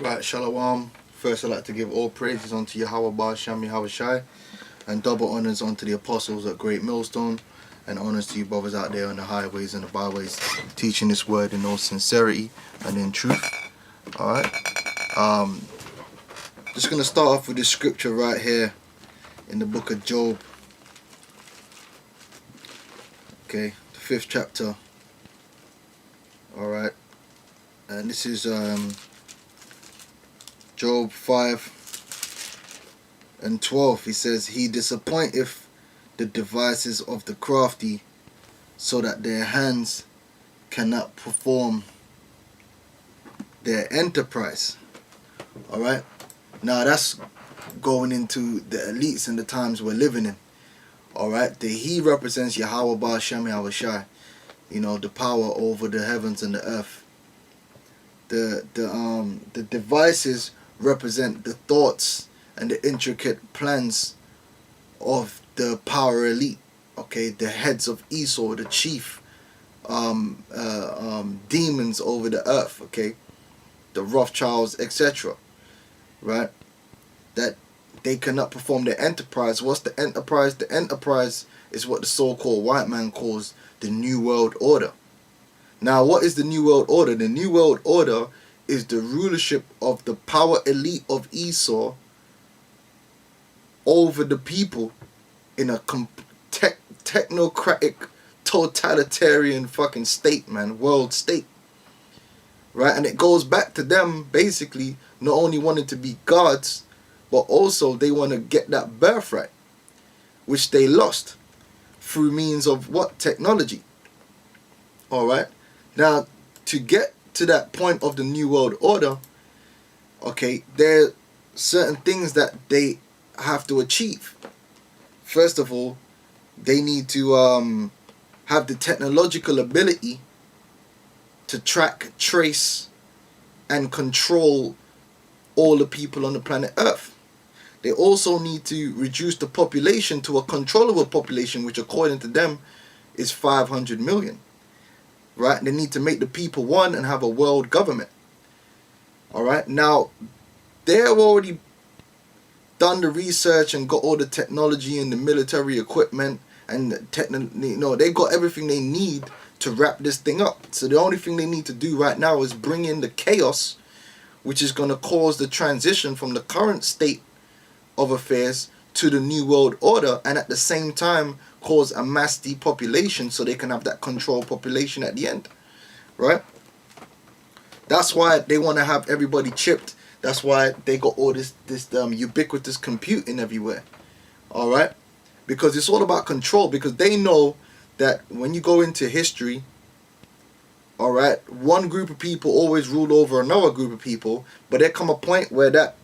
Right, Shalom. First, I'd like to give all praises unto Yahweh Ba'Shem Yahweh Shai, and double honors unto the apostles at Great Millstone, and honors to you brothers out there on the highways and the byways, teaching this word in all sincerity and in truth. Alright. Just going to start off with this scripture right here in the book of Job. Okay, the 5th chapter. Alright. And this is Job 5:12. He says, He disappointeth the devices of the crafty, so that their hands cannot perform their enterprise. Alright. Now that's going into the elites and the times we're living in. Alright. The He represents Yahweh Ba'Shem Yahweh Shai. You know, the power over the heavens and the earth. The devices represent the thoughts and the intricate plans of the power elite. Okay, the heads of Esau, the chief demons over the earth. Okay, the Rothschilds, etc. Right, that they cannot perform their enterprise. What's the enterprise? The enterprise is what the so-called white man calls the New World Order. Now, what is the New World Order? The New World Order is the rulership of the power elite of Esau over the people in a technocratic, totalitarian fucking state, man. World state. Right? And it goes back to them basically not only wanting to be gods, but also they want to get that birthright, which they lost through means of what? Technology. Alright? Now, to get to that point of the New World Order, okay, there are certain things that they have to achieve. First of all, they need to have the technological ability to track, trace, and control all the people on the planet Earth. They also need to reduce the population to a controllable population, which according to them is 500 million. Right? They need to make the people one and have a world government. Alright? Now, they've already done the research and got all the technology and the military equipment and they got everything they need to wrap this thing up. So the only thing they need to do right now is bring in the chaos, which is going to cause the transition from the current state of affairs to the New World Order, and at the same time cause a mass depopulation so they can have that controlled population at the end. Right? That's why they want to have everybody chipped. That's why they got all this ubiquitous computing everywhere. Alright? Because it's all about control, because they know that when you go into history, alright, one group of people always rule over another group of people, but there come a point where that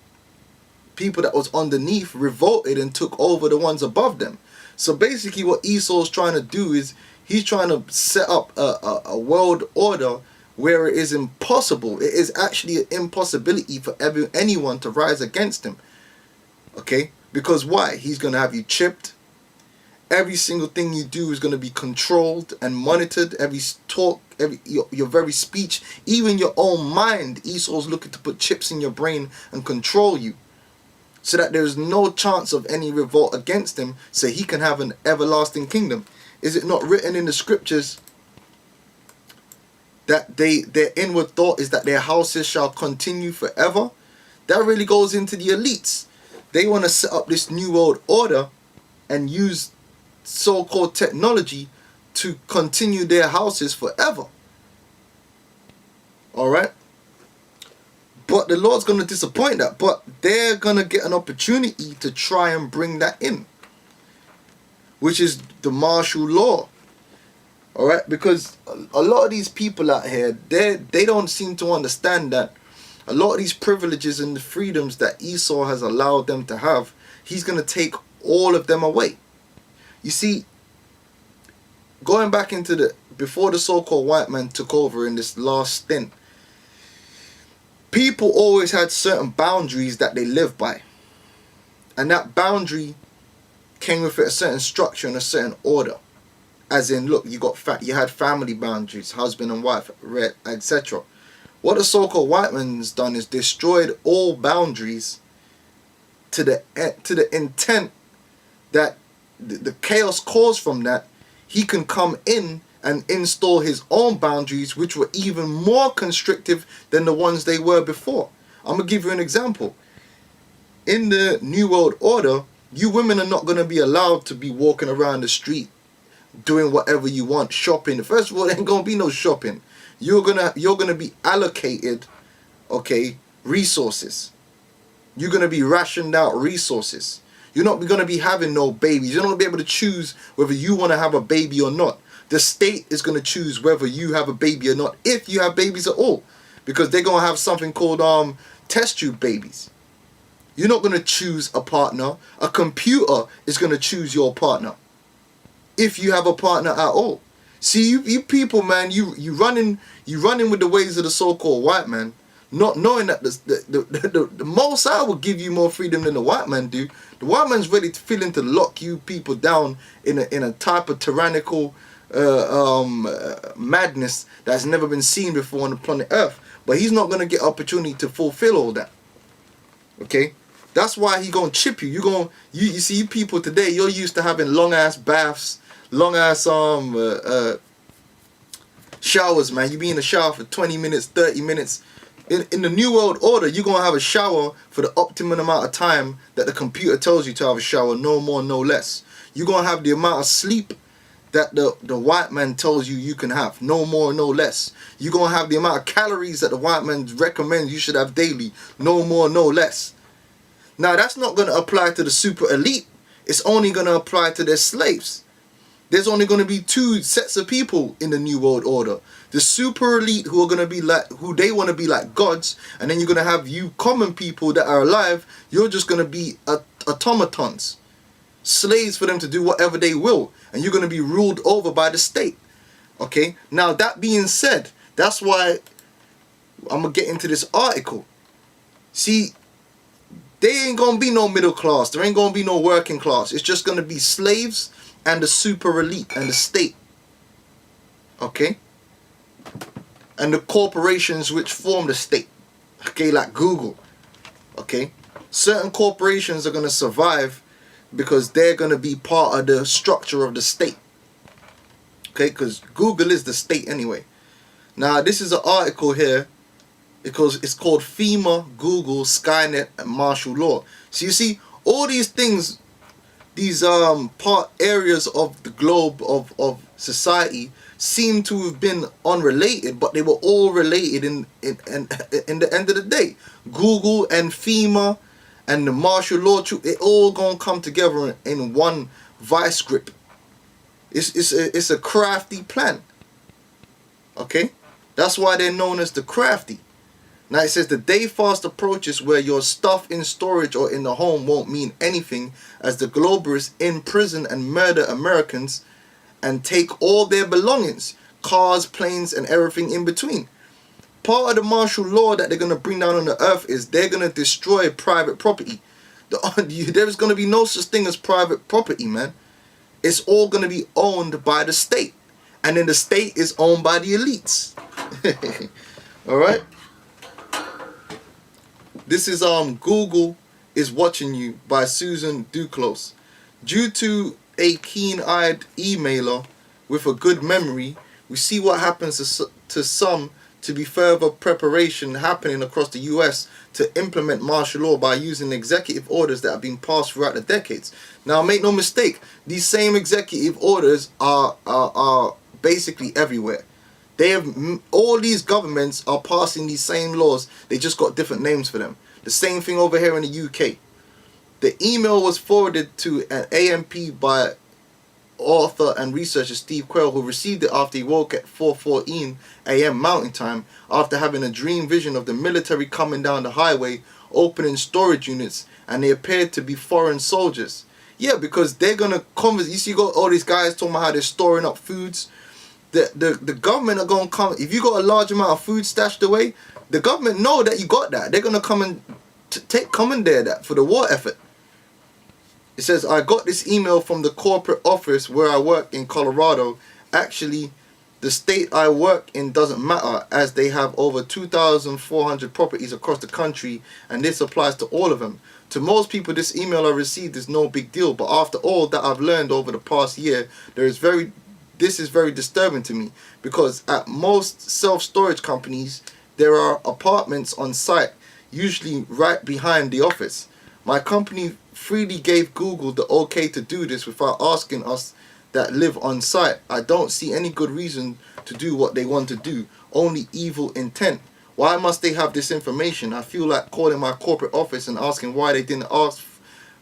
people that was underneath revolted and took over the ones above them. So basically what Esau's trying to do is he's trying to set up a world order where it is impossible. It is actually an impossibility for anyone to rise against him. Okay? Because why? He's going to have you chipped. Every single thing you do is going to be controlled and monitored. Every talk, your very speech, even your own mind. Esau's looking to put chips in your brain and control you, so that there is no chance of any revolt against him, so he can have an everlasting kingdom. Is it not written in the scriptures that their inward thought is that their houses shall continue forever? That really goes into the elites. They want to set up this New World Order and use so-called technology to continue their houses forever. Alright? But the Lord's going to disappoint that. But they're going to get an opportunity to try and bring that in, which is the martial law. Alright? Because a lot of these people out here, they don't seem to understand that a lot of these privileges and the freedoms that Esau has allowed them to have, he's going to take all of them away. You see, going back into before the so-called white man took over in this last stint, people always had certain boundaries that they lived by. And that boundary came with a certain structure and a certain order. As in, look, you had family boundaries, husband and wife, etc. What the so-called white man's done is destroyed all boundaries to the intent that the chaos caused from that, he can come in and install his own boundaries, which were even more constrictive than the ones they were before. I'm going to give you an example. In the New World Order, you women are not going to be allowed to be walking around the street doing whatever you want, shopping. First of all, there ain't going to be no shopping. You're gonna be allocated, okay, resources. You're gonna be rationed out resources. You're not gonna be having no babies. You're not gonna be able to choose whether you want to have a baby or not. The state is gonna choose whether you have a baby or not, if you have babies at all, because they're gonna have something called test tube babies. You're not gonna choose a partner. A computer is gonna choose your partner, if you have a partner at all. See, you people, man, you running with the ways of the so-called white man, not knowing that the Most High will give you more freedom than the white man do. The white man's ready to feeling to lock you people down in a type of tyrannical madness that's never been seen before on the planet Earth. But he's not gonna get opportunity to fulfill all that. Okay, that's why he gonna chip you. You see, you people today, you're used to having long ass baths, long ass showers, man. You be in the shower for 20 minutes, 30 minutes. In the New World Order, you're gonna have a shower for the optimum amount of time that the computer tells you to have a shower, no more, no less. You're gonna have the amount of sleep that the white man tells you can have, no more, no less. You're gonna have the amount of calories that the white man recommends you should have daily, no more, no less. Now, that's not gonna apply to the super elite. It's only gonna apply to their slaves. There's only going to be two sets of people in the New World Order. The super elite, who are going to be like, who they want to be like gods, and then you're going to have you common people that are alive. You're just going to be automatons, slaves for them to do whatever they will, and you're going to be ruled over by the state. Okay? Now, that being said, that's why I'm going to get into this article. See, there ain't going to be no middle class. There ain't going to be no working class. It's just going to be slaves and the super elite and the state. Okay? And the corporations which form the state. Okay, like Google. Okay? Certain corporations are going to survive because they're going to be part of the structure of the state. Okay? Because Google is the state anyway. Now, this is an article here because it's called FEMA, Google, Skynet, and martial law. So you see, all these things, these part areas of the globe of society seem to have been unrelated, but they were all related in the end of the day. Google and FEMA and the martial law, it all gonna come together in one vice grip. It's a crafty plan. Okay, that's why they're known as the crafty. Now it says the day fast approaches where your stuff in storage or in the home won't mean anything, as the globalists imprison and murder Americans and take all their belongings, cars, planes, and everything in between. Part of the martial law that they're going to bring down on the earth is they're going to destroy private property. There's going to be no such thing as private property, man. It's all going to be owned by the state. And then the state is owned by the elites. Alright? This is Google is Watching You by Susan Duclos. Due to a keen-eyed emailer with a good memory, we see what happens to some to be further preparation happening across the US to implement martial law by using executive orders that have been passed throughout the decades. Now, make no mistake, these same executive orders are basically everywhere. They have, all these governments are passing these same laws. They just got different names for them. The same thing over here in the UK. The email was forwarded to an AMP by author and researcher Steve Quayle, who received it after he woke at 4:14 a.m. Mountain Time after having a dream vision of the military coming down the highway, opening storage units, and they appeared to be foreign soldiers. Yeah, because they're gonna come. You see, you got all these guys talking about how they're storing up foods. The government are gonna come. If you got a large amount of food stashed away, the government know that you got that. They're gonna come and commandeer that for the war effort. It says, I got this email from the corporate office where I work in Colorado. Actually, The state I work in doesn't matter, as they have over 2,400 properties across the country, and this applies to all of them. To most people, this email I received is no big deal, but after all that I've learned over the past year, this is very disturbing to me, because at most self-storage companies, there are apartments on site, usually right behind the office. My company freely gave Google the okay to do this without asking us that live on site. I don't see any good reason to do what they want to do, only evil intent. Why must they have this information? I feel like calling my corporate office and asking why they didn't ask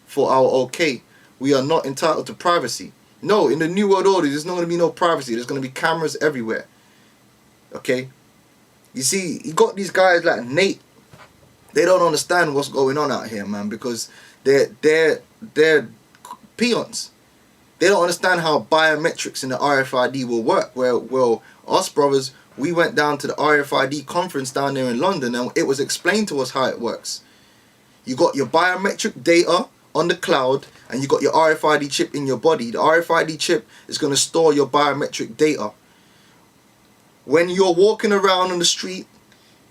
for our okay. We are not entitled to privacy. No, in the New World Order, there's not going to be no privacy. There's going to be cameras everywhere. Okay? You see, you got these guys like Nate. They don't understand what's going on out here, man, because they're peons. They don't understand how biometrics in the RFID will work. Well, us brothers, we went down to the RFID conference down there in London, and it was explained to us how it works. You got your biometric data on the cloud, and you got your RFID chip in your body. The RFID chip is going to store your biometric data. When you're walking around on the street,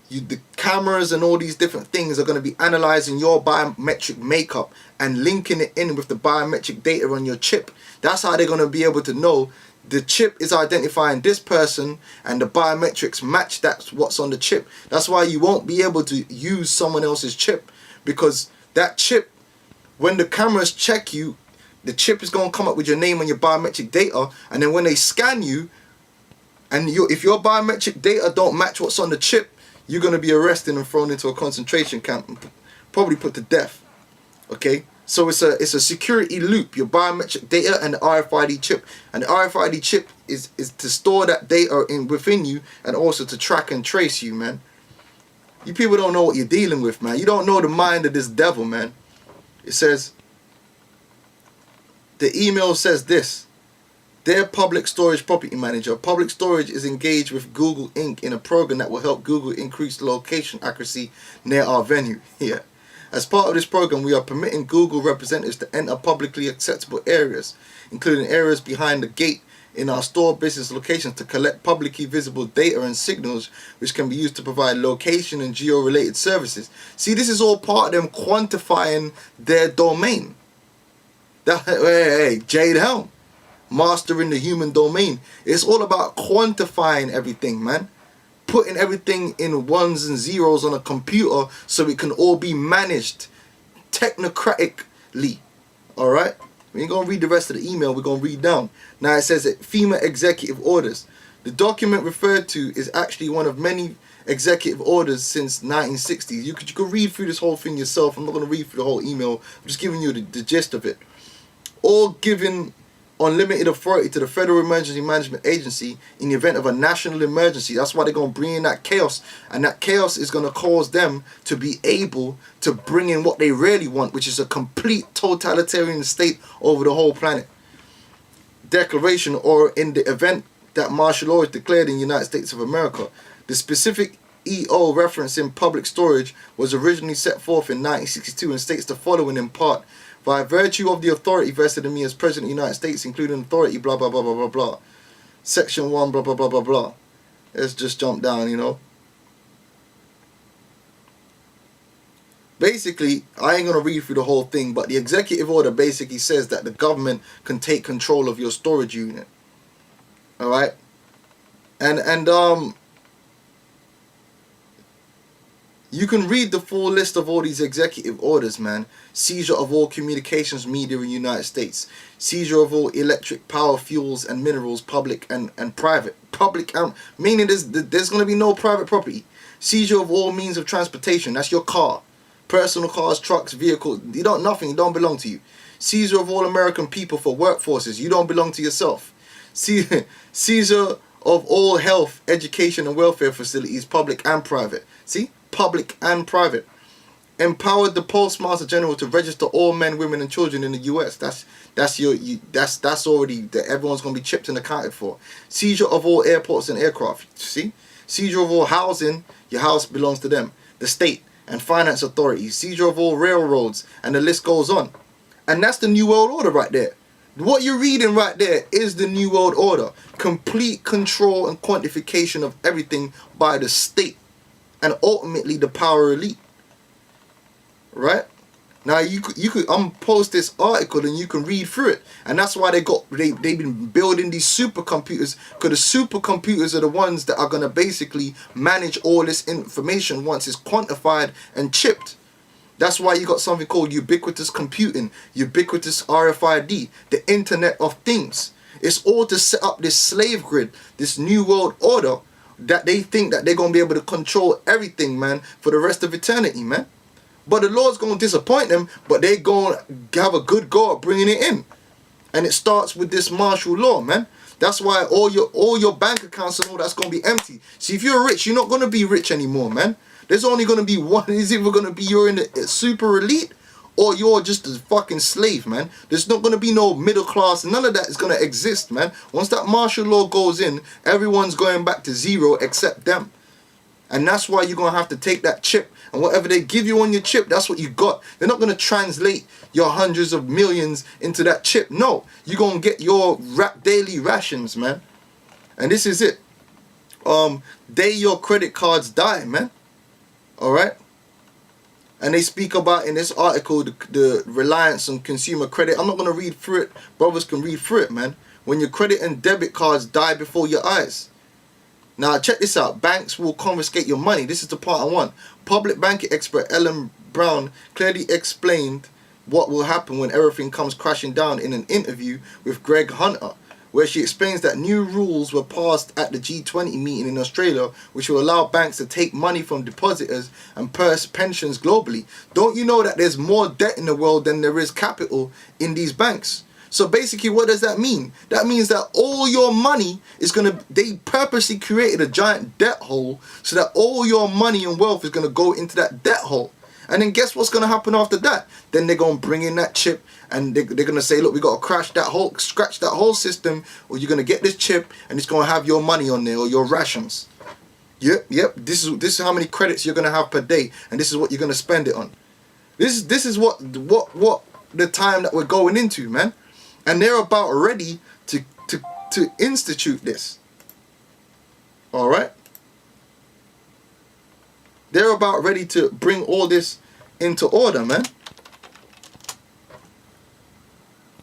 the cameras and all these different things are going to be analyzing your biometric makeup and linking it in with the biometric data on your chip. That's how they're going to be able to know the chip is identifying this person, and the biometrics match that's what's on the chip. That's why you won't be able to use someone else's chip, because that chip, when the cameras check you, the chip is going to come up with your name and your biometric data, and then when they scan you, and if your biometric data don't match what's on the chip, you're going to be arrested and thrown into a concentration camp and probably put to death. Okay? So it's a security loop, your biometric data and the RFID chip. And the RFID chip is to store that data within you, and also to track and trace you, man. You people don't know what you're dealing with, man. You don't know the mind of this devil, man. It says, the email says this: Dear Public Storage Property Manager, Public Storage is engaged with Google Inc. in a program that will help Google increase the location accuracy near our venue. Yeah. As part of this program, we are permitting Google representatives to enter publicly accessible areas, including areas behind the gate in our store business locations, to collect publicly visible data and signals which can be used to provide location and geo-related services. See, this is all part of them quantifying their domain. Hey, Jade Helm, mastering the human domain. It's all about quantifying everything, man. Putting everything in ones and zeros on a computer so it can all be managed technocratically. Alright? We ain't going to read the rest of the email. We're going to read down. Now it says that FEMA executive orders. The document referred to is actually one of many executive orders since 1960. You could read through this whole thing yourself. I'm not going to read through the whole email. I'm just giving you the gist of it. All given unlimited authority to the Federal Emergency Management Agency in the event of a national emergency. That's why they're going to bring in that chaos, and that chaos is going to cause them to be able to bring in what they really want, which is a complete totalitarian state over the whole planet. Declaration, or in the event that martial law is declared in the United States of America. The specific EO referencing public storage was originally set forth in 1962 and states the following in part: by virtue of the authority vested in me as President of the United States, including authority, blah, blah, blah, blah, blah, blah. Section 1, blah, blah, blah, blah, blah. Let's just jump down, you know. Basically, I ain't going to read through the whole thing, but the executive order basically says that the government can take control of your storage unit. Alright? And you can read the full list of all these executive orders, man. Seizure of all communications media in the United States. Seizure of all electric power, fuels, and minerals, public and private. Public, meaning there's going to be no private property. Seizure of all means of transportation. That's your car. Personal cars, trucks, vehicles. Nothing. It don't belong to you. Seizure of all American people for workforces. You don't belong to yourself. Seizure of all health, education, and welfare facilities, public and private. See? Public and private. Empowered the Postmaster General to register all men, women, and children in the U.S. That's already everyone's going to be chipped and accounted for. Seizure of all airports and aircraft. See, seizure of all housing. Your house belongs to them. The state and finance authorities. Seizure of all railroads, and the list goes on. And that's the New World Order right there. What you're reading right there is the New World Order. Complete control and quantification of everything by the state. And ultimately the power elite. Right? Now you could post this article and you can read through it, and that's why they've been building these supercomputers, because the supercomputers are the ones that are gonna basically manage all this information once it's quantified and chipped. That's why you got something called ubiquitous computing, ubiquitous RFID, the Internet of Things. It's all to set up this slave grid, this New World Order that they think that they're gonna be able to control everything, man, for the rest of eternity, man. But the Lord's going to disappoint them, but they're going to have a good go at bringing it in. And it starts with this martial law, man. That's why all your bank accounts and all that's going to be empty. See, if you're rich, you're not going to be rich anymore, man. There's only going to be one. It's either going to be you're in the super elite or you're just a fucking slave, man. There's not going to be no middle class. None of that is going to exist, man. Once that martial law goes in, everyone's going back to zero except them. And that's why you're going to have to take that chip, and whatever they give you on your chip, that's what you got. They're not going to translate your hundreds of millions into that chip. No, you're going to get your daily rations, man. And this is it. Day your credit cards die, man. Alright? And they speak about in this article the reliance on consumer credit. I'm not going to read through it. Brothers can read through it, man. When your credit and debit cards die before your eyes. Now, check this out. Banks will confiscate your money. This is the part I want. Public banking expert Ellen Brown clearly explained what will happen when everything comes crashing down in an interview with Greg Hunter, where she explains that new rules were passed at the G20 meeting in Australia, which will allow banks to take money from depositors and pensions globally. Don't you know that there's more debt in the world than there is capital in these banks? So basically, what does that mean? That means that all your money is they purposely created a giant debt hole so that all your money and wealth is going to go into that debt hole. And then guess what's going to happen after that? Then they're going to bring in that chip and they're going to say, look, we got to scratch that whole system, or you're going to get this chip and it's going to have your money on there or your rations. Yep. This is how many credits you're going to have per day, and this is what you're going to spend it on. This is what the time that we're going into, man. And they're about ready to institute this. Alright? They're about ready to bring all this into order, man.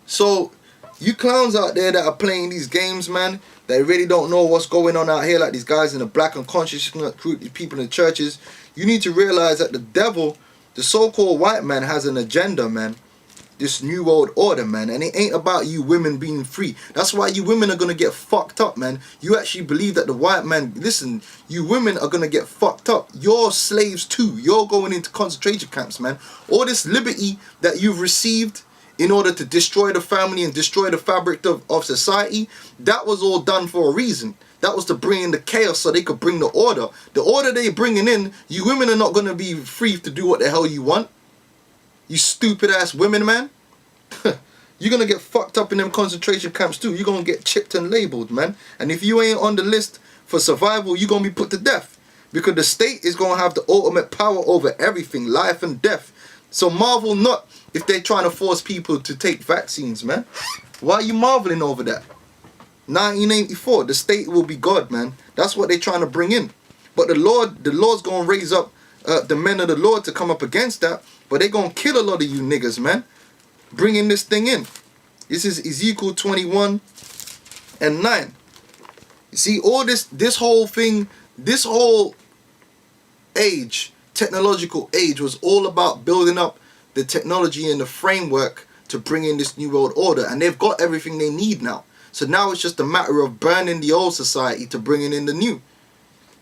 So, you clowns out there that are playing these games, man, they really don't know what's going on out here, like these guys in the black unconscious group, these people in the churches, you need to realize that the devil, the so-called white man, has an agenda, man. This new world order, man, and it ain't about you women being free. That's why you women are gonna get fucked up, man. You actually believe that the white man, listen, you women are gonna get fucked up. You're slaves too. You're going into concentration camps, man. All this liberty that you've received in order to destroy the family and destroy the fabric of society, that was all done for a reason. That was to bring in the chaos so they could bring the order. The order they're bringing in, you women are not gonna be free to do what the hell you want. You stupid ass women, man. You're gonna get fucked up in them concentration camps too. You're gonna get chipped and labeled, man. And if you ain't on the list for survival, you're gonna be put to death. Because the state is gonna have the ultimate power over everything, life and death. So marvel not if they're trying to force people to take vaccines, man. Why are you marveling over that? 1984, the state will be God, man. That's what they're trying to bring in. But the Lord's gonna raise up the men of the Lord to come up against that. But they're going to kill a lot of you niggas, man. Bringing this thing in. This is Ezekiel 21 and 9. You see, all this whole thing, this whole age, technological age, was all about building up the technology and the framework to bring in this new world order. And they've got everything they need now. So now it's just a matter of burning the old society to bringing in the new.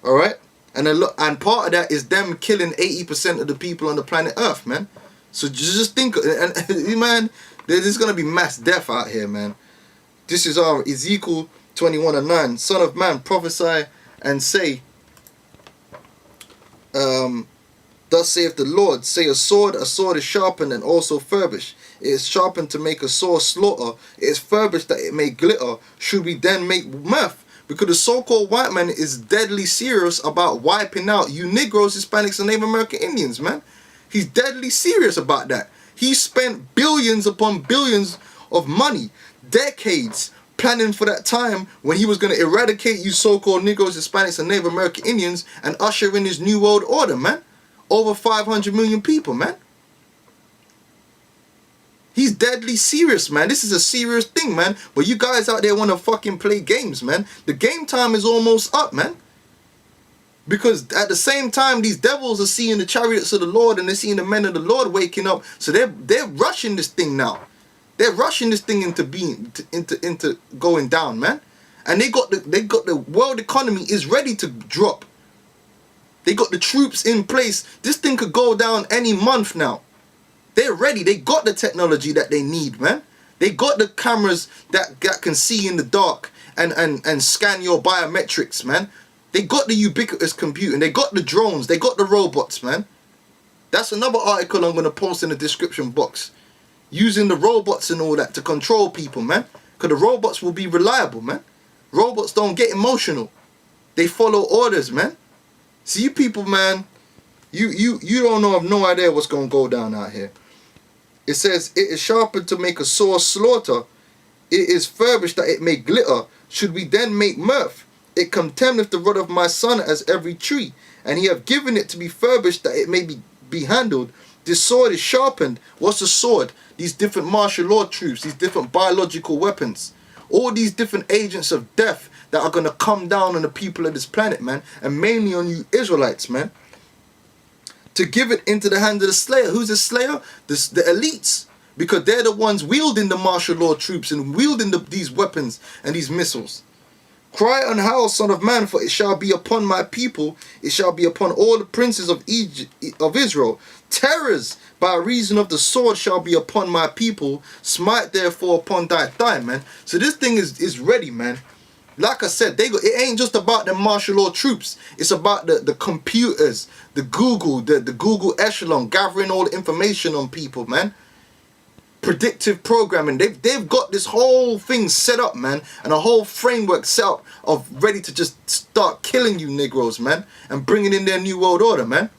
Alright? And part of that is them killing 80% of the people on the planet Earth, man. So just think, and man, there's going to be mass death out here, man. This is our Ezekiel 21 and 9. Son of man, prophesy and say, thus saith the Lord, say a sword is sharpened and also furbished. It is sharpened to make a sore slaughter. It is furbished that it may glitter. Should we then make mirth? Because the so-called white man is deadly serious about wiping out you Negroes, Hispanics, and Native American Indians, man. He's deadly serious about that. He spent billions upon billions of money, decades planning for that time when he was going to eradicate you so-called Negroes, Hispanics, and Native American Indians and usher in his new world order, man. Over 500 million people, man. He's deadly serious, man. This is a serious thing, man. But you guys out there want to fucking play games, man. The game time is almost up, man. Because at the same time, these devils are seeing the chariots of the Lord and they're seeing the men of the Lord waking up. So they're rushing this thing now. They're rushing this thing into being into going down, man. And they got the world economy is ready to drop. They got the troops in place. This thing could go down any month now. They're ready. They got the technology that they need, man. They got the cameras that can see in the dark and scan your biometrics, man. They got the ubiquitous computing. They got the drones. They got the robots, man. That's another article I'm going to post in the description box. Using the robots and all that to control people, man. Because the robots will be reliable, man. Robots don't get emotional. They follow orders, man. See, you people, man, you don't have no idea what's going to go down out here. It says, it is sharpened to make a sore slaughter. It is furbished that it may glitter. Should we then make mirth? It contemneth the rod of my son as every tree. And he have given it to be furbished that it may be handled. This sword is sharpened. What's a sword? These different martial law troops, these different biological weapons, all these different agents of death that are going to come down on the people of this planet, man, and mainly on you Israelites, man, to give it into the hand of the slayer. Who's the slayer? The elites, because they're the ones wielding the martial law troops and wielding these weapons and these missiles. Cry and howl, son of man, for it shall be upon my people, it shall be upon all the princes of Israel. Terrors by reason of the sword shall be upon my people. Smite therefore upon thy thigh, man. So this thing is ready, man. Like I said, it ain't just about the martial law troops. It's about the computers, the Google echelon, gathering all the information on people, man. Predictive programming. They've got this whole thing set up, man, and a whole framework set up of ready to just start killing you Negroes, man, and bringing in their new world order, man.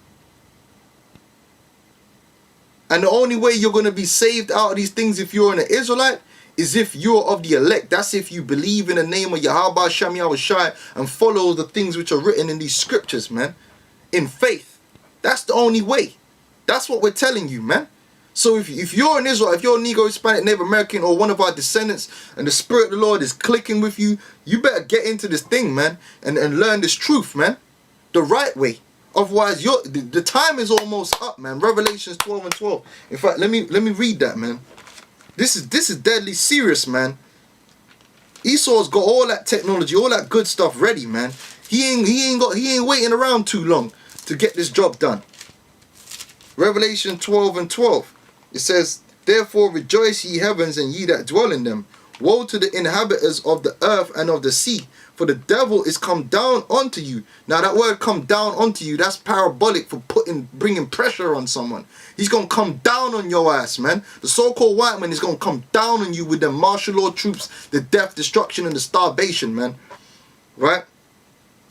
And the only way you're going to be saved out of these things if you're an Israelite is if you're of the elect. That's if you believe in the name of Yahweh Shem Yahushai and follow the things which are written in these scriptures, man, in faith. That's the only way. That's what we're telling you, man. So if you're an Israelite, if you're a Negro, Hispanic, Native American, or one of our descendants, and the Spirit of the Lord is clicking with you, you better get into this thing, man, and learn this truth, man, the right way. Otherwise, the time is almost up, man. Revelations 12 and 12. In fact, let me read that, man. This is deadly serious, man. Esau's got all that technology, all that good stuff ready, man. He ain't waiting around too long to get this job done. Revelation 12 and 12. It says, therefore rejoice ye heavens and ye that dwell in them. Woe to the inhabitants of the earth and of the sea, for the devil is come down unto you. Now that word come down unto you, that's parabolic for bringing pressure on someone. He's going to come down on your ass, man. The so-called white man is going to come down on you with the martial law troops, the death, destruction, and the starvation, man. Right?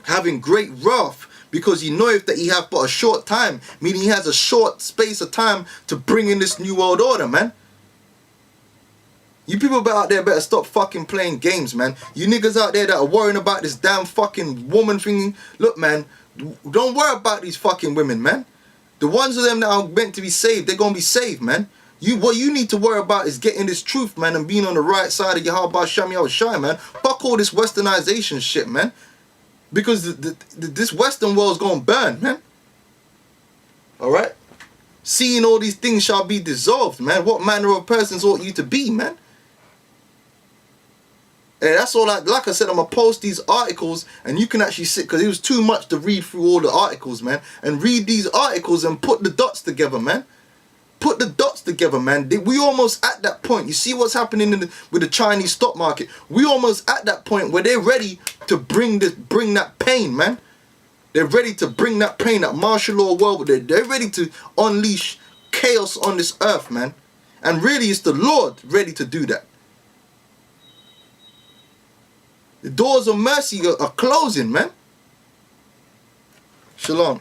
Having great wrath, because he knoweth that he hath but a short time, meaning he has a short space of time to bring in this new world order, man. You people out there better stop fucking playing games, man. You niggas out there that are worrying about this damn fucking woman thing. Look, man, don't worry about these fucking women, man. The ones of them that are meant to be saved, they're going to be saved, man. What you need to worry about is getting this truth, man, and being on the right side of Yahweh Shem Yahushai, man. Fuck all this westernization shit, man. Because this Western world's going to burn, man. Alright? Seeing all these things shall be dissolved, man. What manner of persons ought you to be, man? And that's all. Like I said, I'm going to post these articles and you can actually sit, because it was too much to read through all the articles, man. And read these articles and put the dots together, man. Put the dots together, man. We almost at that point. You see what's happening with the Chinese stock market. We almost at that point where they're ready to bring that pain, man. They're ready to bring that pain, that martial law world. They're ready to unleash chaos on this earth, man. And really, it's the Lord ready to do that. The doors of mercy are closing, man. Shalom.